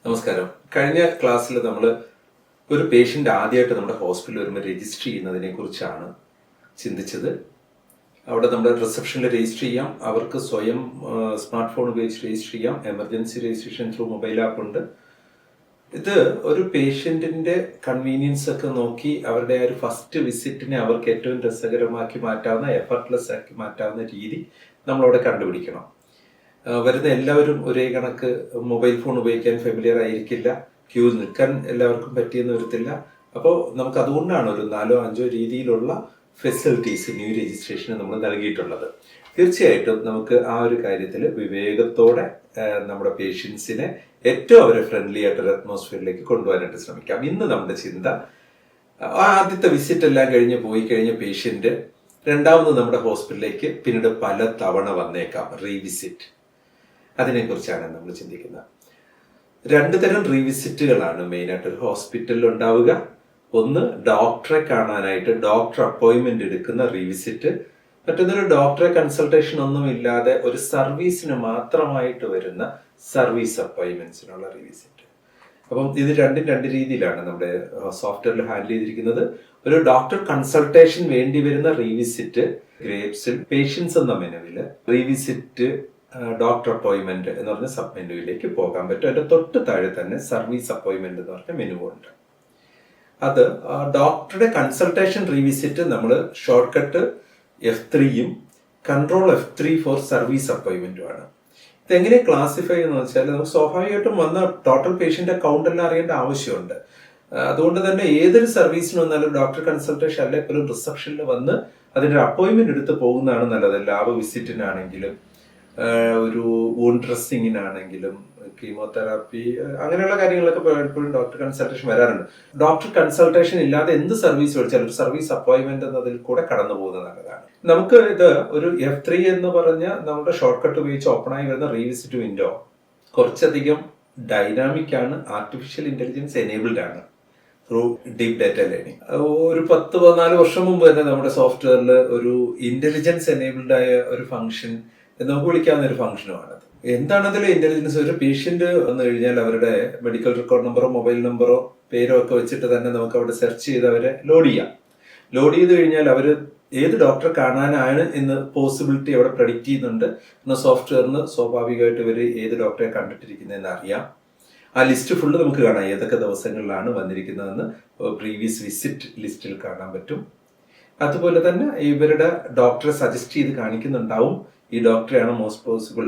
നമസ്കാരം. കഴിഞ്ഞ ക്ലാസ്സിൽ നമ്മൾ ഒരു പേഷ്യൻ്റ് ആദ്യമായിട്ട് നമ്മുടെ ഹോസ്പിറ്റലിൽ വരുമ്പോൾ രജിസ്റ്റർ ചെയ്യുന്നതിനെ കുറിച്ചാണ് ചിന്തിച്ചത്. അവിടെ നമ്മുടെ റിസപ്ഷനിൽ രജിസ്റ്റർ ചെയ്യാം, അവർക്ക് സ്വയം സ്മാർട്ട് ഫോൺ ഉപയോഗിച്ച് രജിസ്റ്റർ ചെയ്യാം, emergency registration through mobile app ഉണ്ട്. ഇത് ഒരു പേഷ്യൻറ്റിൻ്റെ കൺവീനിയൻസ് ഒക്കെ നോക്കി അവരുടെ ഒരു ഫസ്റ്റ് വിസിറ്റിനെ അവർക്ക് ഏറ്റവും രസകരമാക്കി മാറ്റാവുന്ന, എഫർട്ട്ലെസ് ആക്കി മാറ്റാവുന്ന രീതി നമ്മളവിടെ കണ്ടുപിടിക്കണം. വരുന്ന എല്ലാവരും ഒരേ കണക്ക് മൊബൈൽ ഫോൺ ഉപയോഗിക്കാൻ ഫെമിലിയർ ആയിരിക്കില്ല, ക്യൂ നിൽക്കാൻ എല്ലാവർക്കും പറ്റിയെന്ന് വരത്തില്ല. അപ്പോൾ നമുക്ക് അതുകൊണ്ടാണ് ഒരു 4-5 രീതിയിലുള്ള ഫെസിലിറ്റീസ് ന്യൂ രജിസ്ട്രേഷന് നമ്മൾ നൽകിയിട്ടുള്ളത്. തീർച്ചയായിട്ടും നമുക്ക് ആ ഒരു കാര്യത്തിൽ വിവേകത്തോടെ നമ്മുടെ പേഷ്യൻസിനെ ഏറ്റവും അവരെ ഫ്രണ്ട്ലി ആയിട്ടൊരു അറ്റ്മോസ്ഫിയറിലേക്ക് കൊണ്ടുപോകാനായിട്ട് ശ്രമിക്കാം. ഇന്ന് നമ്മുടെ ചിന്ത, ആദ്യത്തെ വിസിറ്റ് എല്ലാം പോയി കഴിഞ്ഞ പേഷ്യൻ്റ് രണ്ടാമത് നമ്മുടെ ഹോസ്പിറ്റലിലേക്ക് പിന്നീട് പല തവണ വന്നേക്കാം, റീവിസിറ്റ്. അതിനെക്കുറിച്ചാണ് നമ്മൾ ചിന്തിക്കുന്നത്. 2 തരം റീവിസിറ്റുകളാണ് മെയിനായിട്ട് ഒരു ഹോസ്പിറ്റലിൽ ഉണ്ടാവുക. ഒന്ന്, ഡോക്ടറെ കാണാനായിട്ട് ഡോക്ടർ അപ്പോയിൻമെന്റ് എടുക്കുന്ന റീവിസിറ്റ്. മറ്റൊന്നൊരു ഡോക്ടറെ കൺസൾട്ടേഷൻ ഒന്നും ഇല്ലാതെ ഒരു സർവീസിന് മാത്രമായിട്ട് വരുന്ന സർവീസ് അപ്പോയിൻമെന്റ്സിനുള്ള റീവിസിറ്റ്. അപ്പം ഇത് രണ്ട് രീതിയിലാണ് നമ്മുടെ സോഫ്റ്റ്വെയറിൽ ഹാൻഡിൽ ചെയ്തിരിക്കുന്നത്. ഒരു ഡോക്ടർ കൺസൾട്ടേഷൻ വേണ്ടി വരുന്ന റീവിസിറ്റ് ഗ്രേപ്സിൽ പേഷ്യൻസ് എന്ന മെനുവിൽ റീവിസിറ്റ് ഡോക്ടർ അപ്പോയിൻമെന്റ് എന്ന് പറഞ്ഞ സബ് മെനുവിലേക്ക് പോകാൻ പറ്റും. അതിന്റെ തൊട്ട് താഴെ തന്നെ സർവീസ് അപ്പോയിൻമെന്റ് എന്ന് പറഞ്ഞ മെനു ഉണ്ട്. അത് ഡോക്ടറുടെ കൺസൾട്ടേഷൻ റീവിസിറ്റ് നമ്മൾ shortcut F3 control F3 for service അപ്പോയിൻമെന്റുമാണ്. ഇതെങ്ങനെ ക്ലാസിഫൈ എന്ന് വെച്ചാൽ, നമുക്ക് സ്വാഭാവികമായിട്ടും വന്ന ടോട്ടൽ പേഷ്യന്റ് കൗണ്ട് എല്ലാം അറിയേണ്ട ആവശ്യമുണ്ട്. അതുകൊണ്ട് തന്നെ ഏതൊരു സർവീസിന് വന്നാലും ഡോക്ടർ കൺസൾട്ടേഷൻ അല്ലെങ്കിൽ പോലും റിസപ്ഷനിൽ വന്ന് അതിന്റെ അപ്പോയിൻമെന്റ് എടുത്ത് പോകുന്നതാണ് നല്ലത്. ലാബ് വിസിറ്റിനാണെങ്കിലും ഒരു വൂണ്ട് ഡ്രസ്സിങ്ങിനാണെങ്കിലും കീമോതെറാപ്പി അങ്ങനെയുള്ള കാര്യങ്ങളൊക്കെ പലപ്പോഴും ഡോക്ടർ കൺസൾട്ടേഷൻ വരാറുണ്ട്. ഡോക്ടർ കൺസൾട്ടേഷൻ ഇല്ലാതെ എന്ത് സർവീസ് വിളിച്ചാലും ഒരു സർവീസ് അപ്പോയിൻമെന്റ് എന്നതിൽ കൂടെ കടന്നു പോകുന്നത് നല്ലതാണ്. നമുക്ക് ഇത് ഒരു F3 എന്ന് പറഞ്ഞ നമ്മുടെ ഷോർട്ട് കട്ട് ഉപയോഗിച്ച് ഓപ്പൺ ആയി വരുന്ന റീവിസിറ്റ് വിൻഡോ കുറച്ചധികം ഡൈനാമിക് ആണ്, ആർട്ടിഫിഷ്യൽ ഇന്റലിജൻസ് എനേബിൾഡ് ആണ് ത്രൂ ഡീപ് ഡാറ്റ ലേണിംഗ്. ഒരു 10-14 വർഷം മുമ്പ് തന്നെ നമ്മുടെ സോഫ്റ്റ്വെയറിൽ ഒരു ഇന്റലിജൻസ് എനേബിൾഡ് ആയ ഒരു ഫംഗ്ഷൻ നമുക്ക് വിളിക്കാവുന്ന ഒരു ഫംഗ്ഷനുമാണത്. എന്താണ് അതിൽ ഇന്റലിജൻസ്? ഒരു പേഷ്യന്റ് വന്നു കഴിഞ്ഞാൽ അവരുടെ മെഡിക്കൽ റെക്കോർഡ് നമ്പറോ മൊബൈൽ നമ്പറോ പേരോ ഒക്കെ വെച്ചിട്ട് തന്നെ നമുക്ക് അവിടെ സെർച്ച് ചെയ്ത് അവരെ ലോഡ് ചെയ്യാം. ലോഡ് ചെയ്ത് കഴിഞ്ഞാൽ അവർ ഏത് ഡോക്ടറെ കാണാനാണ് എന്ന് പോസിബിലിറ്റി അവിടെ പ്രഡിക്റ്റ് ചെയ്യുന്നുണ്ട്. എന്നാൽ സോഫ്റ്റ്വെയറിന് സ്വാഭാവികമായിട്ട് ഇവർ ഏത് ഡോക്ടറെ കണ്ടിട്ടിരിക്കുന്നതെന്ന് അറിയാം. ആ ലിസ്റ്റ് ഫുള്ള് നമുക്ക് കാണാം, ഏതൊക്കെ ദിവസങ്ങളിലാണ് വന്നിരിക്കുന്നതെന്ന് പ്രീവിയസ് വിസിറ്റ് ലിസ്റ്റിൽ കാണാൻ പറ്റും. അതുപോലെ തന്നെ ഇവരുടെ ഡോക്ടറെ സജസ്റ്റ് ചെയ്ത് കാണിക്കുന്നുണ്ടാവും, ഈ ഡോക്ടറെയാണ് മോസ്റ്റ് പോസിബിൾ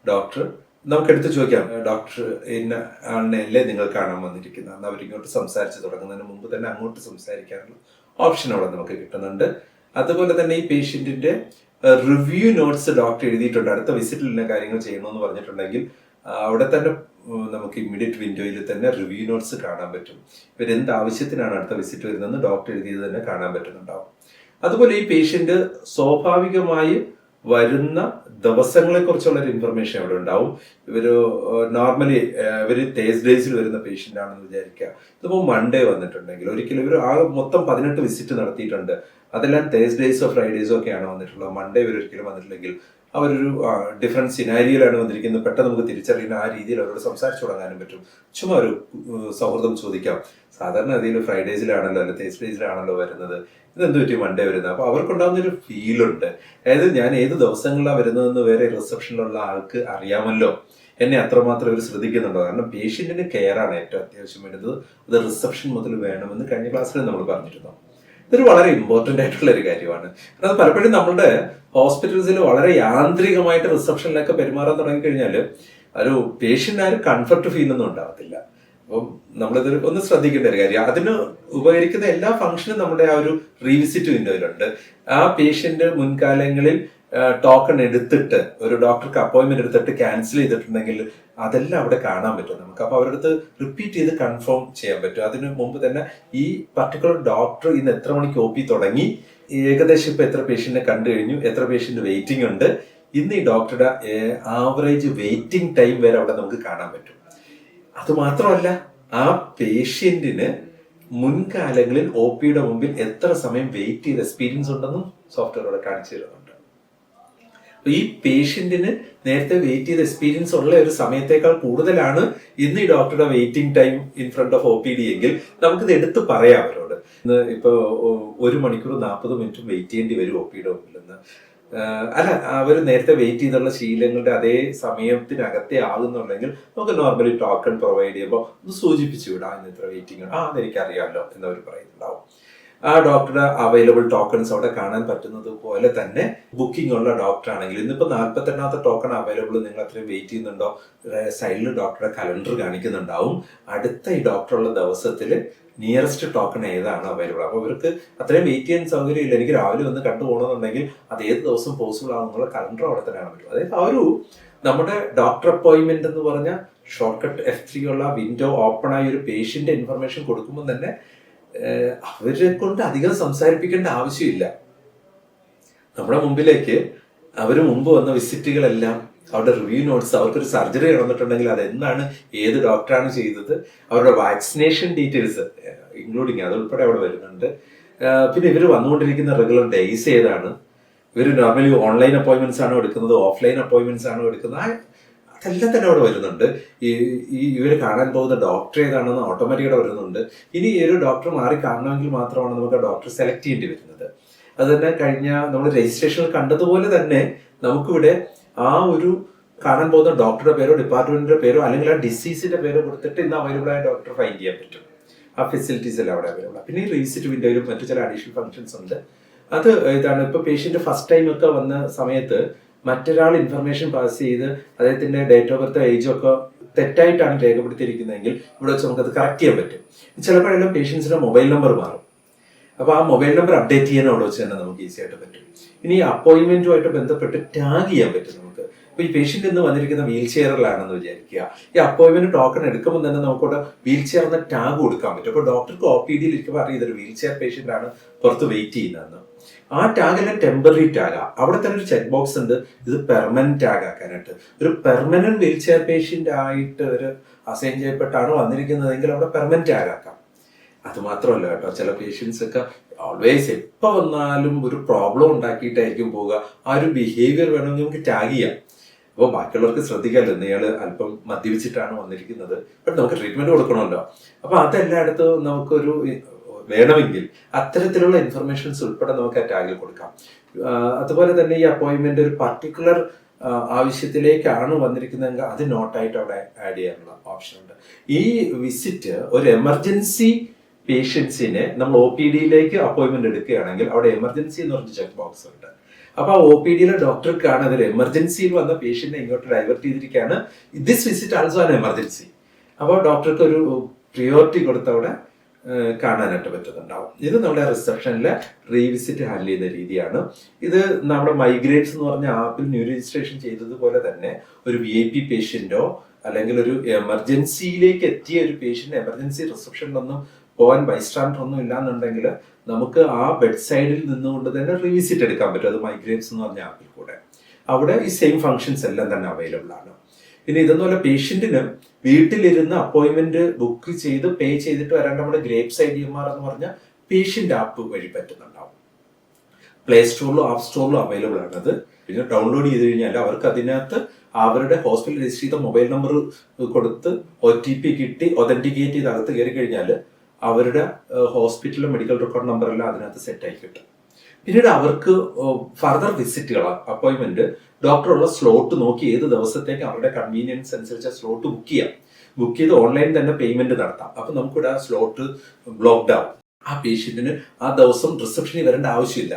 ഡോക്ടർ. നമുക്ക് എടുത്ത് ചോദിക്കാം, ഡോക്ടർ ഇന്ന ആളിനെയല്ലേ നിങ്ങൾ കാണാൻ വന്നിരിക്കുന്നത് എന്ന് അവരിങ്ങോട്ട് സംസാരിച്ച് തുടങ്ങുന്നതിന് മുമ്പ് തന്നെ അങ്ങോട്ട് സംസാരിക്കാനുള്ള ഓപ്ഷൻ അവിടെ നമുക്ക് കിട്ടുന്നുണ്ട്. അതുപോലെ തന്നെ ഈ പേഷ്യന്റിന്റെ റിവ്യൂ നോട്ട്സ് ഡോക്ടർ എഴുതിയിട്ടുണ്ട്. അടുത്ത വിസിറ്റിൽ ഇന്ന കാര്യങ്ങൾ ചെയ്യണമെന്ന് പറഞ്ഞിട്ടുണ്ടെങ്കിൽ അവിടെ തന്നെ നമുക്ക് ഇമ്മീഡിയറ്റ് വിൻഡോയിൽ തന്നെ റിവ്യൂ നോട്ട്സ് കാണാൻ പറ്റും. ഇവരെന്ത് ആവശ്യത്തിനാണ് അടുത്ത വിസിറ്റ് വരുന്നതെന്ന് ഡോക്ടർ എഴുതിയത് തന്നെ കാണാൻ പറ്റുന്നുണ്ടാവും. അതുപോലെ ഈ പേഷ്യന്റ് സ്വാഭാവികമായി വരുന്ന ദിവസങ്ങളെ കുറിച്ചുള്ള ഒരു ഇൻഫർമേഷൻ അവിടെ ഉണ്ടാവും. നോർമലി ഇവര് തേഴ്സ്ഡേസിൽ വരുന്ന പേഷ്യന്റ് ആണെന്ന് വിചാരിക്കുക. ഇതിപ്പോ മൺഡേ വന്നിട്ടുണ്ടെങ്കിൽ, ഒരിക്കലും ഇവർ മൊത്തം 18 വിസിറ്റ് നടത്തിയിട്ടുണ്ട്, അതെല്ലാം തേഴ്സ്ഡേസോ ഫ്രൈഡേസോ ഒക്കെയാണ് വന്നിട്ടുള്ളത്. മൺഡേ ഇവർ ഒരിക്കലും വന്നിട്ടില്ലെങ്കിൽ അവരൊരു ഡിഫറെന്റ് സിനാരിയോയിലാണ് വന്നിരിക്കുന്നത്. പെട്ടെന്ന് നമുക്ക് തിരിച്ചറിയുന്ന ആ രീതിയിൽ അവരോട് സംസാരിച്ചു തുടങ്ങാനും പറ്റും. ചുമ്മാ ഒരു സൗഹൃദം ചോദിക്കാം, സാധാരണ ഗതിയിൽ ഫ്രൈഡേസിലാണല്ലോ അല്ലെ തേഴ്സ്ഡേസിലാണല്ലോ വരുന്നത്, ഇതെന്ത് പറ്റി മൺഡേ വരുന്നത്? അപ്പൊ അവർക്കുണ്ടാകുന്നൊരു ഫീലുണ്ട്. അതായത് ഞാൻ ഏത് ദിവസങ്ങളിലാണ് വരുന്നതെന്ന് വേറെ റിസപ്ഷനിലുള്ള ആൾക്ക് അറിയാമല്ലോ, എന്നെ അത്രമാത്രം ഇവർ ശ്രദ്ധിക്കുന്നുണ്ടോ. കാരണം പേഷ്യന്റിന് കെയർ ആണ് ഏറ്റവും അത്യാവശ്യം വരുന്നത്, അത് റിസപ്ഷൻ മുതൽ വേണമെന്ന് കഴിഞ്ഞ ക്ലാസ്സിൽ നമ്മൾ പറഞ്ഞിരുന്നു. ഇതൊരു വളരെ ഇമ്പോർട്ടന്റ് ആയിട്ടുള്ള ഒരു കാര്യമാണ്. അത് പലപ്പോഴും നമ്മുടെ ഹോസ്പിറ്റൽസിൽ വളരെ യാന്ത്രികമായിട്ട് റിസപ്ഷനിലൊക്കെ പെരുമാറാൻ തുടങ്ങിക്കഴിഞ്ഞാൽ ഒരു പേഷ്യന്റ് ആരും കംഫർട്ട് ഫീൽ ഒന്നും ഉണ്ടാവത്തില്ല. അപ്പം നമ്മളിത് ഒന്ന് ശ്രദ്ധിക്കേണ്ട ഒരു കാര്യം, അതിന് ഉപകരിക്കുന്ന എല്ലാ ഫംഗ്ഷനും നമ്മുടെ ആ ഒരു റീവിസിറ്റ് വിൻഡോയിലുണ്ട്. ആ പേഷ്യന്റ് മുൻകാലങ്ങളിൽ ടോക്കൺ എടുത്തിട്ട് ഒരു ഡോക്ടർക്ക് അപ്പോയിന്റ്മെന്റ് എടുത്തിട്ട് ക്യാൻസൽ ചെയ്തിട്ടുണ്ടെങ്കിൽ അതെല്ലാം അവിടെ കാണാൻ പറ്റും നമുക്ക്. അപ്പൊ അവരുടെ അടുത്ത് റിപ്പീറ്റ് ചെയ്ത് കൺഫേം ചെയ്യാൻ പറ്റും. അതിന് മുമ്പ് തന്നെ ഈ പർട്ടിക്കുലർ ഡോക്ടർ ഇന്ന് എത്ര മണിക്ക് OP തുടങ്ങി, ഏകദേശം ഇപ്പൊ എത്ര പേഷ്യന്റിനെ കണ്ടു കഴിഞ്ഞു, എത്ര പേഷ്യന്റ് വെയിറ്റിംഗ് ഉണ്ട്, ഇന്ന് ഈ ഡോക്ടറുടെ ആവറേജ് വെയിറ്റിംഗ് ടൈം വരെ അവിടെ നമുക്ക് കാണാൻ പറ്റും. അത് മാത്രമല്ല, ആ പേഷ്യന്റിന് മുൻകാലങ്ങളിൽ OPയുടെ മുമ്പിൽ എത്ര സമയം വെയിറ്റ് ചെയ്ത് എക്സ്പീരിയൻസ് ഉണ്ടെന്നും സോഫ്റ്റ്വെയർ അവിടെ കാണിച്ചു തരുന്നുണ്ട്. ഈ പേഷ്യന്റിന് നേരത്തെ വെയിറ്റ് ചെയ്ത എക്സ്പീരിയൻസ് ഉള്ള ഒരു സമയത്തേക്കാൾ കൂടുതലാണ് ഇന്ന് ഈ ഡോക്ടറുടെ waiting time in front of OPD എങ്കിൽ നമുക്കിത് എടുത്ത് പറയാം അവരോട്. ഇന്ന് ഇപ്പൊ 1 മണിക്കൂർ 40 മിനിറ്റും വെയിറ്റ് ചെയ്യേണ്ടി വരും OPD മുമ്പിൽ നിന്ന്. അല്ല, അവർ നേരത്തെ വെയിറ്റ് ചെയ്തുള്ള ശീലങ്ങളുടെ അതേ സമയത്തിനകത്തെ ആകുന്നുണ്ടെങ്കിൽ നമുക്ക് നോർമലി ടോക്കൺ പ്രൊവൈഡ് ചെയ്യുമ്പോൾ ഒന്ന് സൂചിപ്പിച്ചു വിടാം, ഇന്ന് ഇത്ര വെയിറ്റിംഗ് ഉണ്ട്, അതെനിക്കറിയാമല്ലോ എന്നവർ പറയുന്നുണ്ടാവും. ആ ഡോക്ടറുടെ അവൈലബിൾ ടോക്കൺസ് അവിടെ കാണാൻ പറ്റുന്നത് പോലെ തന്നെ ബുക്കിംഗ് ഉള്ള ഡോക്ടർ ആണെങ്കിൽ ഇന്നിപ്പോൾ 48ാമത്തെ ടോക്കൺ അവൈലബിൾ, നിങ്ങൾ അത്രയും വെയിറ്റ് ചെയ്യുന്നുണ്ടോ, സൈഡിൽ ഡോക്ടറുടെ കലണ്ടർ കാണിക്കുന്നുണ്ടാവും. അടുത്ത ഈ ഡോക്ടറുള്ള ദിവസത്തിൽ നിയറസ്റ്റ് ടോക്കൺ ഏതാണ് അവൈലബിൾ. അപ്പോൾ ഇവർക്ക് അത്രയും വെയിറ്റ് ചെയ്യാൻ സൗകര്യമില്ല, എനിക്ക് രാവിലെ വന്ന് കണ്ടുപോകണമെന്നുണ്ടെങ്കിൽ അത് ഏത് ദിവസം പോസിബിൾ ആകുന്നുള്ള കലണ്ടർ അവിടെ തന്നെയാണ് പറ്റും. അതായത് ആ ഒരു നമ്മുടെ ഡോക്ടർ അപ്പോയിന്റ്മെന്റ് എന്ന് പറഞ്ഞ ഷോർട്ട് കട്ട് F3 ഉള്ള വിൻഡോ ഓപ്പൺ ആയി ഒരു പേഷ്യന്റ് ഇൻഫർമേഷൻ കൊടുക്കുമ്പോൾ തന്നെ അവരെ കൊണ്ട് അധികം സംസാരിപ്പിക്കേണ്ട ആവശ്യമില്ല. നമ്മുടെ മുമ്പിലേക്ക് അവർ മുമ്പ് വന്ന വിസിറ്റുകളെല്ലാം, അവരുടെ റിവ്യൂ നോട്ട്സ്, അവർക്കൊരു സർജറി നടന്നിട്ടുണ്ടെങ്കിൽ അത് എന്നാണ്, ഏത് ഡോക്ടറാണ് ചെയ്തത്, അവരുടെ വാക്സിനേഷൻ ഡീറ്റെയിൽസ് ഇൻക്ലൂഡിങ് അതുൾപ്പെടെ അവിടെ വരുന്നുണ്ട്. പിന്നെ ഇവർ വന്നുകൊണ്ടിരിക്കുന്ന റെഗുലർ ഡേയ്സ് ഏതാണ്, ഇവർ നോർമലി ഓൺലൈൻ അപ്പോയിന്റ്മെന്റ്സ് ആണോ എടുക്കുന്നത്, ഓഫ്ലൈൻ അപ്പോയിന്റ്മെന്റ്സ് ആണോ എടുക്കുന്നത്, അതെല്ലാം തന്നെ അവിടെ വരുന്നുണ്ട്. ഇവർ കാണാൻ പോകുന്ന ഡോക്ടർ ഏതാണെന്ന് ഓട്ടോമാറ്റിക്കായിട്ട് വരുന്നുണ്ട്. ഇനി ഈ ഒരു ഡോക്ടർ മാറി കാണണമെങ്കിൽ മാത്രമാണ് നമുക്ക് ആ ഡോക്ടർ സെലക്ട് ചെയ്യേണ്ടി വരുന്നത്. അത് തന്നെ കഴിഞ്ഞ നമ്മൾ രജിസ്ട്രേഷനിൽ കണ്ടതുപോലെ തന്നെ നമുക്കിവിടെ ആ ഒരു കാണാൻ പോകുന്ന ഡോക്ടറുടെ പേരോ ഡിപ്പാർട്ട്മെന്റിന്റെ പേരോ അല്ലെങ്കിൽ ആ ഡിസീസിന്റെ പേരോ കൊടുത്തിട്ട് ഇന്ന് അവൈലബിൾ ആയ ഡോക്ടർ ഫൈൻഡ് ചെയ്യാൻ പറ്റും. ആ ഫെസിലിറ്റീസ് എല്ലാം അവിടെ അവൈലബിൾ. പിന്നെ ഈ റീവിസിറ്റ് വിൻഡോയിലും മറ്റു ചില അഡീഷണൽ ഫംഗ്ഷൻസ് ഉണ്ട്. അത് ഇതാണ്, ഇപ്പൊ പേഷ്യന്റ് ഫസ്റ്റ് ടൈം ഒക്കെ വന്ന സമയത്ത് മറ്റൊരാൾ ഇൻഫർമേഷൻ പാസ് ചെയ്ത് അദ്ദേഹത്തിന്റെ ഡേറ്റ് ഓഫ് ബർത്ത് ഏജ് ഒക്കെ തെറ്റായിട്ടാണ് രേഖപ്പെടുത്തിയിരിക്കുന്നതെങ്കിൽ ഇവിടെ വെച്ച് നമുക്കത് കറക്റ്റ് ചെയ്യാൻ പറ്റും. ചിലപ്പോഴെല്ലാം പേഷ്യൻസിന്റെ മൊബൈൽ നമ്പർ മാറും. അപ്പൊ ആ മൊബൈൽ നമ്പർ അപ്ഡേറ്റ് ചെയ്യാൻ അവിടെ വെച്ച് തന്നെ നമുക്ക് ഈസി ആയിട്ട് പറ്റും. ഇനി അപ്പോയിന്റ്മെന്റുമായിട്ട് ബന്ധപ്പെട്ട് ടാഗ് ചെയ്യാൻ പറ്റും നമുക്ക്. ഇപ്പൊ ഈ പേഷ്യന്റ് ഇന്ന് വന്നിരിക്കുന്ന വീൽ ചെയറിലാണെന്ന് വിചാരിക്കുക, ഈ അപ്പോയിന്റ്മെന്റ് ടോക്കൺ എടുക്കുമ്പോൾ തന്നെ നമുക്കിവിടെ വീൽ ചെയർ എന്ന ടാഗ് കൊടുക്കാൻ പറ്റും. അപ്പൊ ഡോക്ടർക്ക് OPD-യിൽ ഇരിക്കുമ്പോൾ അറിയാം ഇതൊരു വീൽ ചെയർ പേഷ്യന്റ് ആണ് പുറത്ത് വെയിറ്റ് ചെയ്യുന്നതെന്ന്. ആ ടാഗ് എല്ലാം ടെമ്പററി ടാഗാ. അവിടെ തന്നെ ഒരു ചെക്ക് ബോക്സ് ഉണ്ട്, ഇത് പെർമനന്റ് ടാഗ് ആക്കാനായിട്ട്. ഒരു പെർമനന്റ് വീൽ ചെയർ പേഷ്യന്റ് ആയിട്ട് ഒരു അസൈൻ ചെയ്യപ്പെട്ടാണ് വന്നിരിക്കുന്നതെങ്കിൽ അവിടെ പെർമനന്റ് ടാഗ് ആക്കാം. അത് മാത്രമല്ല കേട്ടോ, ചില പേഷ്യൻസ് ഒക്കെ ഓൾവേസ് എപ്പോൾ വന്നാലും ഒരു പ്രോബ്ലം ഉണ്ടാക്കിയിട്ടായിരിക്കും പോവുക. ആ ഒരു ബിഹേവിയർ വേണമെങ്കിൽ നമുക്ക് ടാഗ് ചെയ്യാം. അപ്പോൾ ബാക്കിയുള്ളവർക്ക് ശ്രദ്ധിക്കാമല്ലോ, ഇയാൾ അല്പം മദ്യപിച്ചിട്ടാണ് വന്നിരിക്കുന്നത്, ബട്ട് നമുക്ക് ട്രീറ്റ്മെന്റ് കൊടുക്കണമല്ലോ. അപ്പൊ അതെല്ലായിടത്തും നമുക്കൊരു വേണമെങ്കിൽ അത്തരത്തിലുള്ള ഇൻഫർമേഷൻസ് ഉൾപ്പെടെ നമുക്ക് ആ ടാഗിൽ കൊടുക്കാം. അതുപോലെ തന്നെ ഈ അപ്പോയിന്റ്മെന്റ് ഒരു പർട്ടിക്കുലർ ആവശ്യത്തിലേക്കാണ് വന്നിരിക്കുന്നതെങ്കിൽ അത് നോട്ടായിട്ട് അവിടെ ആഡ് ചെയ്യാനുള്ള ഓപ്ഷൻ ഉണ്ട്. ഈ വിസിറ്റ് ഒരു എമർജൻസി പേഷ്യൻസിനെ നമ്മൾ OPD-യിലേക്ക് അപ്പോയിന്റ്മെന്റ് എടുക്കുകയാണെങ്കിൽ അവിടെ എമർജൻസി എന്ന് പറഞ്ഞ ചെക്ക് ബോക്സ് ഉണ്ട്. അപ്പൊ ആ OPD-യിലെ ഡോക്ടർക്കാണ് അതിൽ എമർജൻസിയിൽ വന്ന പേഷ്യന്റിനെ ഇങ്ങോട്ട് ഡൈവേർട്ട് ചെയ്തിരിക്കുകയാണ്. This visit also an emergency. അപ്പോൾ ഡോക്ടർക്ക് ഒരു പ്രിയോറിറ്റി കൊടുത്ത് അവിടെ കാണാനായിട്ട് പറ്റുന്നുണ്ടാവും. ഇത് നമ്മുടെ റിസപ്ഷനിലെ റീവിസിറ്റ് ഹാൻഡിൽ ചെയ്യുന്ന രീതിയാണ്. ഇത് നമ്മുടെ മൈഗ്രേറ്റ്സ് എന്ന് പറഞ്ഞ ആപ്പിൽ ന്യൂ രജിസ്ട്രേഷൻ ചെയ്തതുപോലെ തന്നെ ഒരു VIP പേഷ്യന്റോ അല്ലെങ്കിൽ ഒരു എമർജൻസിയിലേക്ക് എത്തിയ ഒരു പേഷ്യന്റ് എമർജൻസി റിസപ്ഷനിലൊന്നും പോകാൻ ബൈസ്റ്റാൻഡർ ഒന്നും ഇല്ലാന്നുണ്ടെങ്കിൽ നമുക്ക് ആ ബെഡ് സൈഡിൽ നിന്നുകൊണ്ട് തന്നെ റീവിസിറ്റ് എടുക്കാൻ പറ്റും. അത് മൈഗ്രേറ്റ്സ് എന്ന് പറഞ്ഞ ആപ്പിൽ കൂടെ. അവിടെ ഈ സെയിം ഫംഗ്ഷൻസ് എല്ലാം തന്നെ അവൈലബിൾ ആണ്. പിന്നെ ഇതെന്നല്ല, പേഷ്യന്റിന് വീട്ടിലിരുന്ന് അപ്പോയിന്റ്മെന്റ് ബുക്ക് ചെയ്ത് പേ ചെയ്തിട്ട് വരാണ്ട് നമ്മുടെ ഗ്രേപ്സ് IDMR എന്ന് പറഞ്ഞ പേഷ്യന്റ് ആപ്പ് വഴി പറ്റുന്നുണ്ടാവും. പ്ലേ സ്റ്റോറിലും ആപ്പ് സ്റ്റോറിലും അവൈലബിൾ ആണ്. അത് പിന്നെ ഡൗൺലോഡ് ചെയ്ത് കഴിഞ്ഞാൽ അവർക്ക് അതിനകത്ത് അവരുടെ ഹോസ്പിറ്റൽ രജിസ്റ്റർ ചെയ്ത മൊബൈൽ നമ്പർ കൊടുത്ത് OTP കിട്ടി ഒതന്റിക്കേറ്റ് ചെയ്ത് അകത്ത് കയറി കഴിഞ്ഞാൽ അവരുടെ ഹോസ്പിറ്റലിലെ മെഡിക്കൽ റെക്കോർഡ് നമ്പർ എല്ലാം അതിനകത്ത് സെറ്റ് ആയി കിട്ടും. പിന്നീട് അവർക്ക് ഫർദർ വിസിറ്റുകൾ അപ്പോയിന്റ്മെന്റ് ഡോക്ടറുള്ള സ്ലോട്ട് നോക്കി ഏത് ദിവസത്തേക്ക് അവരുടെ കൺവീനിയൻസ് അനുസരിച്ച് സ്ലോട്ട് ബുക്ക് ചെയ്യാം. ബുക്ക് ചെയ്ത് ഓൺലൈൻ തന്നെ പേയ്മെന്റ് നടത്താം. അപ്പൊ നമുക്കിവിടെ ആ സ്ലോട്ട് ബ്ലോക്ക്ഡ് ആവും. ആ പേഷ്യന്റിന് ആ ദിവസം റിസപ്ഷനിൽ വരേണ്ട ആവശ്യമില്ല,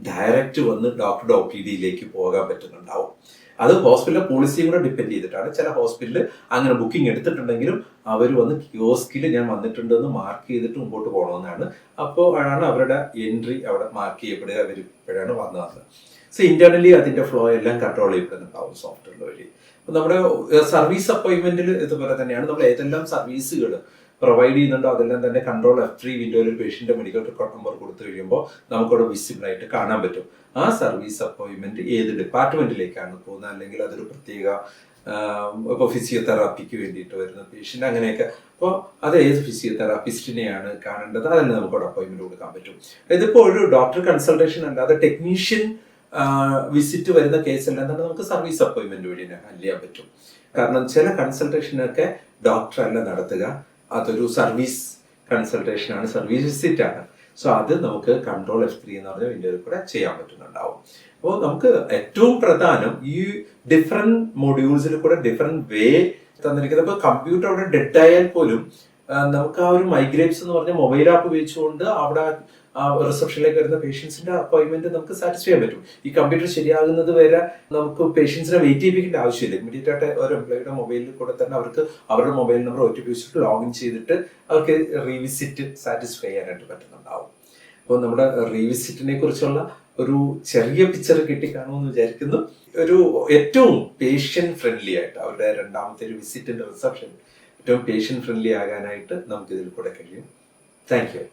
ഡയറക്റ്റ് വന്ന് ഡോക്ടറുടെ OPD-യിലേക്ക് പോകാൻ പറ്റുന്നുണ്ടാവും. അത് ഹോസ്പിറ്റലിലെ പോളിസിയും കൂടെ ഡിപ്പെൻഡ് ചെയ്തിട്ടാണ്. ചില ഹോസ്പിറ്റലിൽ അങ്ങനെ ബുക്കിംഗ് എടുത്തിട്ടുണ്ടെങ്കിലും അവർ വന്ന് കിയോസ്കിൽ ഞാൻ വന്നിട്ടുണ്ടെന്ന് മാർക്ക് ചെയ്തിട്ട് മുമ്പോട്ട് പോകണമെന്നാണ്. അപ്പോൾ ആണ് അവരുടെ എൻട്രി അവിടെ മാർക്ക് ചെയ്യപ്പെടുക, അവർ ഇപ്പോഴാണ് വന്നത്. സോ ഇന്റേണലി അതിന്റെ ഫ്ലോ എല്ലാം കൺട്രോൾ ചെയ്യപ്പെടുന്നുണ്ടാവും സോഫ്റ്റ്വെയർ വഴി. അപ്പൊ നമ്മുടെ സർവീസ് അപ്പോയിന്റ്മെന്റിൽ ഇതുപോലെ തന്നെയാണ്. നമ്മൾ ഏതെല്ലാം സർവീസുകൾ പ്രൊവൈഡ് ചെയ്യുന്നുണ്ടോ അതെല്ലാം തന്നെ കൺട്രോൾ F3 വിൻഡോയിൽ പേഷ്യന്റ് മെഡിക്കൽ റെക്കോർഡ് നമ്പർ കൊടുത്തു കഴിയുമ്പോൾ നമുക്കവിടെ വിസിബിൾ ആയിട്ട് കാണാൻ പറ്റും. ആ സർവീസ് അപ്പോയിന്റ്മെന്റ് ഏത് ഡിപ്പാർട്ട്മെന്റിലേക്കാണ് പോകുന്നത്, അല്ലെങ്കിൽ അതൊരു പ്രത്യേക ഇപ്പോൾ ഫിസിയോതെറാപ്പിക്ക് വേണ്ടിയിട്ട് വരുന്ന പേഷ്യന്റ് അങ്ങനെയൊക്കെ. അപ്പോൾ അത് ഏത് ഫിസിയോതെറാപ്പിസ്റ്റിനെയാണ് കാണേണ്ടത് അതെല്ലാം നമുക്കവിടെ അപ്പോയിന്റ്മെന്റ് കൊടുക്കാൻ പറ്റും. ഇതിപ്പോൾ ഒരു ഡോക്ടർ കൺസൾട്ടേഷൻ അല്ലാതെ ടെക്നീഷ്യൻ വിസിറ്റ് വരുന്ന കേസെല്ലാം തന്നെ നമുക്ക് സർവീസ് അപ്പോയിൻമെന്റ് വഴി ഹാൻഡിൽ ചെയ്യാൻ പറ്റും. കാരണം ചില കൺസൾട്ടേഷനൊക്കെ ഡോക്ടറല്ല നടത്തുക, അതൊരു സർവീസ് കൺസൾട്ടേഷൻ ആണ്, സർവീസ് വിസിറ്റ് ആണ്. സോ അത് നമുക്ക് കൺട്രോൾ F3 എന്ന് പറഞ്ഞ വിൻഡോയിൽ കൂടെ ചെയ്യാൻ പറ്റുന്നുണ്ടാവും. അപ്പോൾ നമുക്ക് ഏറ്റവും പ്രധാനം ഈ ഡിഫറെന്റ് മൊഡ്യൂൾസിൽ കൂടെ ഡിഫറെന്റ് വേ തന്നിരിക്കുന്നത്. ഇപ്പോൾ കമ്പ്യൂട്ടർ അവിടെ ഡെഡ് ആയാൽ പോലും നമുക്ക് ആ ഒരു മൈഗ്രേറ്റ്സ് എന്ന് പറഞ്ഞ മൊബൈൽ ആപ്പ് ഉപയോഗിച്ചുകൊണ്ട് അവിടെ റിസപ്ഷനിലേക്ക് വരുന്ന പേഷ്യൻസിന്റെ അപ്പോയിന്റ്മെന്റ് നമുക്ക് സാറ്റിസ്ഫൈ ചെയ്യാൻ പറ്റും. ഈ കമ്പ്യൂട്ടർ ശരിയാകുന്നത് വരെ നമുക്ക് പേഷ്യൻസിനെ വെയിറ്റ് ചെയ്യിപ്പിക്കേണ്ട ആവശ്യമില്ല. ഇമ്മീഡിയറ്റ് ആയിട്ട് ഒരു എംപ്ലോയിയുടെ മൊബൈലിൽ കൂടെ തന്നെ അവർക്ക് അവരുടെ മൊബൈൽ നമ്പർ OTP വെച്ചിട്ട് ലോഗിൻ ചെയ്തിട്ട് അവർക്ക് റീവിസിറ്റ് സാറ്റിസ്ഫൈ ചെയ്യാനായിട്ട് പറ്റുന്നുണ്ടാവും. അപ്പോൾ നമ്മുടെ റീവിസിറ്റിനെ കുറിച്ചുള്ള ഒരു ചെറിയ പിക്ചർ കിട്ടിക്കാണുമെന്ന് വിചാരിക്കുന്നു. ഒരു ഏറ്റവും പേഷ്യന്റ് ഫ്രണ്ട്ലി ആയിട്ട് അവരുടെ രണ്ടാമത്തെ ഒരു വിസിറ്റിന്റെ റിസപ്ഷൻ ഏറ്റവും പേഷ്യന്റ് ഫ്രണ്ട്ലി ആകാനായിട്ട് നമുക്ക് ഇതിൽ കൂടെ കഴിയും. Thank you.